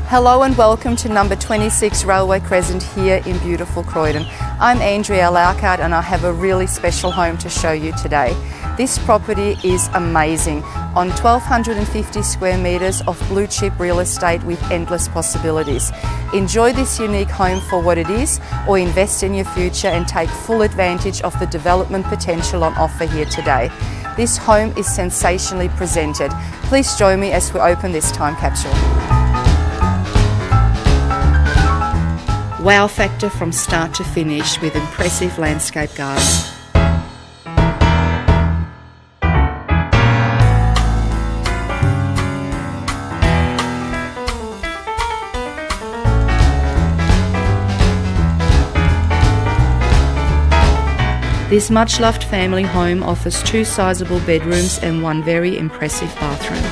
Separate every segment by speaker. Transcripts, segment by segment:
Speaker 1: Hello and welcome to number 26 Railway Crescent here in beautiful Croydon. I'm Andrea Laucard and I have a really special home to show you today. This property is amazing, on 1,250 square metres of blue chip real estate with endless possibilities. Enjoy this unique home for what it is, or invest in your future and take full advantage of the development potential on offer here today. This home is sensationally presented. Please join me as we open this time capsule. Wow factor from start to finish with impressive landscape gardens. This much-loved family home offers 2 sizable bedrooms and 1 very impressive bathroom.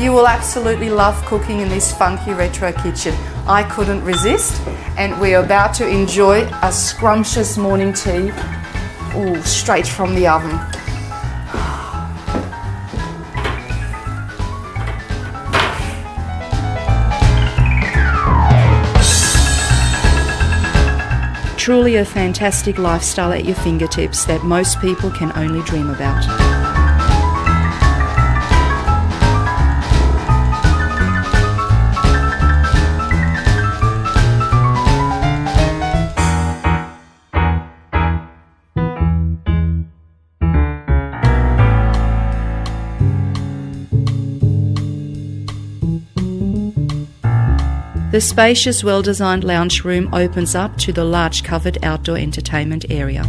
Speaker 1: You will absolutely love cooking in this funky retro kitchen. I couldn't resist, and we're about to enjoy a scrumptious morning tea. Ooh, straight from the oven. Truly a fantastic lifestyle at your fingertips that most people can only dream about. The spacious, well-designed lounge room opens up to the large covered outdoor entertainment area.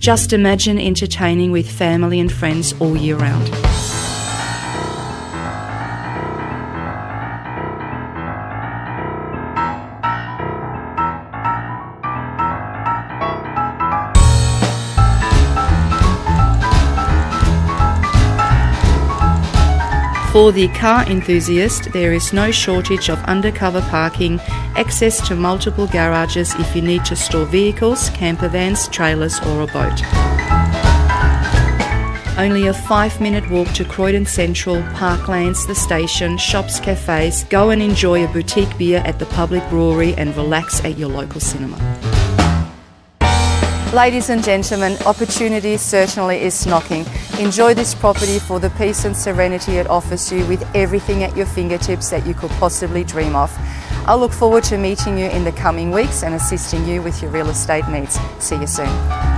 Speaker 1: Just imagine entertaining with family and friends all year round. For the car enthusiast, there is no shortage of undercover parking, access to multiple garages if you need to store vehicles, camper vans, trailers or a boat. Only a 5-minute walk to Croydon Central, Parklands, the station, shops, cafes. Go and enjoy a boutique beer at the public brewery and relax at your local cinema. Ladies and gentlemen, opportunity certainly is knocking. Enjoy this property for the peace and serenity it offers you, with everything at your fingertips that you could possibly dream of. I look forward to meeting you in the coming weeks and assisting you with your real estate needs. See you soon.